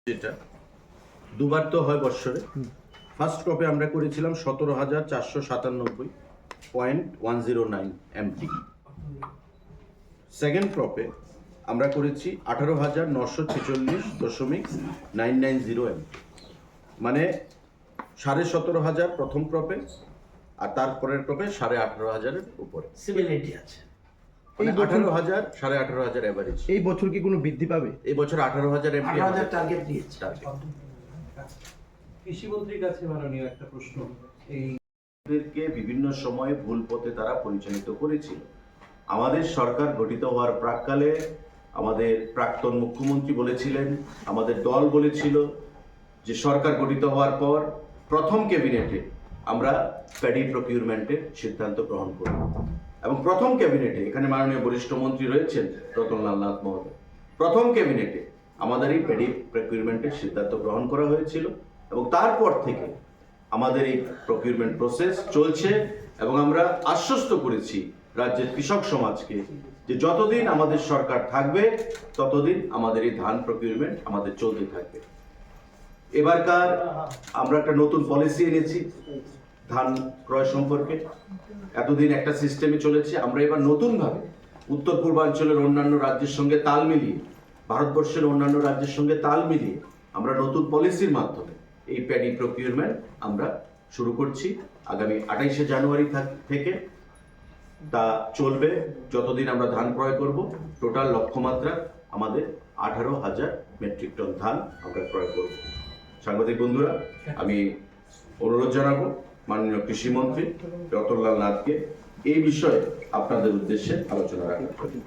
যেটা দুবার তো হয় বৎসরে। ফার্স্ট ক্রপে আমরা করেছিলাম 17,497.109 MT। সেকেন্ড ক্রপে আমরা করেছি 18,946.990 MT, মানে 17,500 প্রথম ক্রপে আর তারপরের ক্রপে 18,500-এর উপরে সিমিলারিটি আছে। এই 18,000 18,500 এভারেজ। এই বছর কি কোনো বৃদ্ধি পাবে? এই বছর 18,000 MT 18,000 টার্গেট দিয়েছে। কৃষিমন্ত্রীর কাছে মাননীয় একটা প্রশ্ন, এইদেরকে বিভিন্ন সময়ে ভুল পথে তারা পরিচালিত করেছিল। আমাদের সরকার গঠিত হওয়ার প্রাককালে আমাদের প্রাক্তন মুখ্যমন্ত্রী বলেছিলেন, আমাদের দল বলেছিল যে সরকার গঠিত হওয়ার পর প্রথম ক্যাবিনেটে আমরা প্যাডি প্রকিউরমেন্টের সিদ্ধান্ত গ্রহণ করব এবং প্রথম ক্যাবিনেটে এখানে মাননীয় বরিষ্ঠ মন্ত্রী রয়েছেন রতনলাল নাথ মহোদয়, প্রথম ক্যাবিনেটে আমাদের এই প্যাডি প্রকিউরমেন্টের সিদ্ধান্ত গ্রহণ করা হয়েছিল এবং তারপর থেকে আমাদের এই প্রকিউরমেন্ট প্রসেস চলছে এবং আমরা আশ্বস্ত করেছি রাজ্যের কৃষক সমাজকে যে যতদিন আমাদের সরকার থাকবে ততদিন আমাদের এই ধান প্রকিউরমেন্ট আমাদের চলতে থাকবে। এবারকার আমরা একটা নতুন পলিসি এনেছি ধান ক্রয় সম্পর্কে। এতদিন একটা সিস্টেমে চলেছে, আমরা এবার নতুনভাবে উত্তর পূর্বাঞ্চলের অন্যান্য রাজ্যের সঙ্গে তাল মিলিয়ে, ভারতবর্ষের অন্যান্য রাজ্যের সঙ্গে তাল মিলিয়ে আমরা নতুন পলিসির মাধ্যমে এই প্যাডি প্রকিউরমেন্ট আমরা শুরু করছি আগামী 28শে জানুয়ারি থেকে। তা চলবে যতদিন আমরা ধান ক্রয় করব। টোটাল লক্ষ্যমাত্রা আমাদের 18,000 মেট্রিক টন ধান আমরা ক্রয় করব। সাংবাদিক বন্ধুরা, আমি অনুরোধ জানাবো মাননীয় কৃষিমন্ত্রী রতনলাল নাথকে এই বিষয়ে আপনাদের উদ্দেশ্যে আলোচনা রাখার জন্য।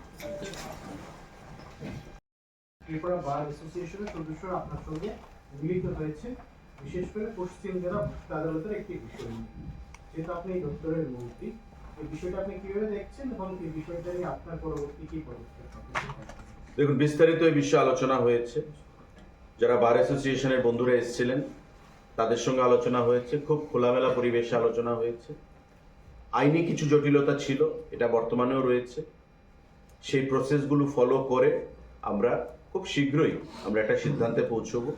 ত্রিপুরা বার অ্যাসোসিয়েশনের সদস্যরা আপনার সঙ্গে মিলিত হয়েছে, বিশেষ করে পশ্চিম জেলা ভোক্তা আদালতের একটি বিষয় নিয়ে। যেহেতু আপনি এই দপ্তরের মন্ত্রী, এই বিষয়টা আপনি কিভাবে দেখছেন এবং এই বিষয়টা নিয়ে আপনার পরবর্তী কি পদক্ষেপ হবে? দেখুন, বিস্তারিত এই বিষয়ে আলোচনা হয়েছে। যারা বার অ্যাসোসিয়েশনের বন্ধুরা এসেছিলেন তাদের সঙ্গে আলোচনা হয়েছে, খুব খোলামেলা পরিবেশে আলোচনা হয়েছে। আইনি কিছু জটিলতা ছিল, এটা বর্তমানেও রয়েছে। সেই প্রসেসগুলো ফলো করে আমরা খুব শীঘ্রই আমরা একটা সিদ্ধান্তে পৌঁছবো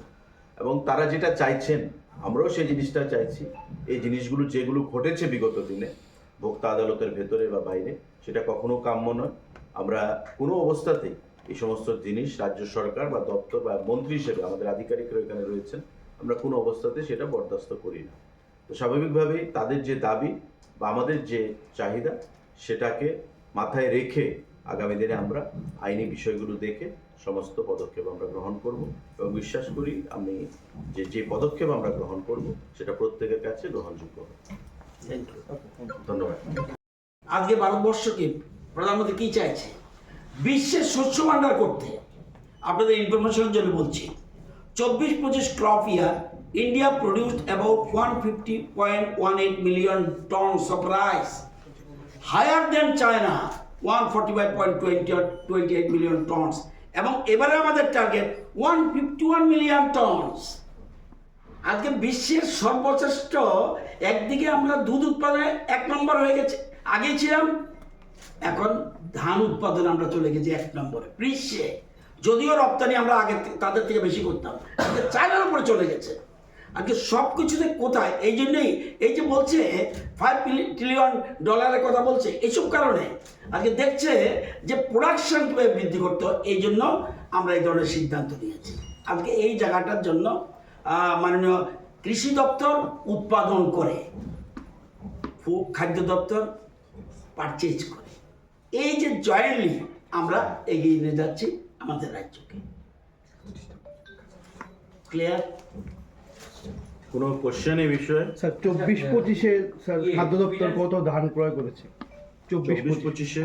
এবং তারা যেটা চাইছেন আমরাও সেই জিনিসটা চাইছি। এই জিনিসগুলো যেগুলো ঘটেছে বিগত দিনে ভোক্তা আদালতের ভেতরে বা বাইরে, সেটা কখনো কাম্য নয়। আমরা কোনো অবস্থাতেই এই সমস্ত জিনিস রাজ্য সরকার বা দপ্তর বা মন্ত্রী হিসেবে আমাদের আধিকারিকরা এখানে রয়েছেন, আমরা কোনো অবস্থাতে সেটা বরদাস্ত করি না। তো স্বাভাবিকভাবেই তাদের যে দাবি বা আমাদের যে চাহিদা সেটাকে মাথায় রেখে আগামী দিনে আমরা আইনি বিষয়গুলো দেখে সমস্ত পদক্ষেপ আমরা গ্রহণ করব এবং বিশ্বাস করি আমি যে পদক্ষেপ আমরা গ্রহণ করব সেটা প্রত্যেকের কাছে গ্রহণযোগ্য হবে। ধন্যবাদ। আজকে ভারতবর্ষকে প্রধানমন্ত্রী কি চাইছে? বিশ্বের শস্য ভান্ডার করতে। আপনাদের ইনফরমেশনের জন্য বলছি, 24-25 crop year India produced about 150.18 million tons of rice, higher than China 145.28 million tons, এবং এবারে আমাদের টার্গেট 151 মিলিয়ন টনস। আজকে বিশ্বের সর্বশ্রেষ্ঠ, একদিকে আমরা দুধ উৎপাদনে 1 নম্বর হয়ে গেছে, আগে ছিলাম, এখন ধান উৎপাদনে আমরা চলে গেছি 1 নম্বরে বিশ্বে। যদিও রপ্তানি আমরা আগে তাদের থেকে বেশি করতাম, চায়নার উপরে চলে গেছে। আজকে সব কিছুতে কোথায়, এই জন্যই এই যে বলছে $5 ট্রিলিয়ন কথা বলছে, এইসব কারণে আজকে দেখছে যে প্রোডাকশন কীভাবে বৃদ্ধি করতে হয়, এই জন্য আমরা এই ধরনের সিদ্ধান্ত নিয়েছি। আজকে এই জায়গাটার জন্য মাননীয় কৃষি দপ্তর উৎপাদন করে, খাদ্য দপ্তর পারচেজ করে, এই যে জয়েন্টলি আমরা এগিয়ে নিয়ে যাচ্ছি আমাদের রাজ্যকে। ক্লিয়ার? কোনো কোশ্চেন এই বিষয়ে? স্যার 24-25-এ স্যার খাদ্য দপ্তর কত ধান ক্রয় করেছে? 24-25-এ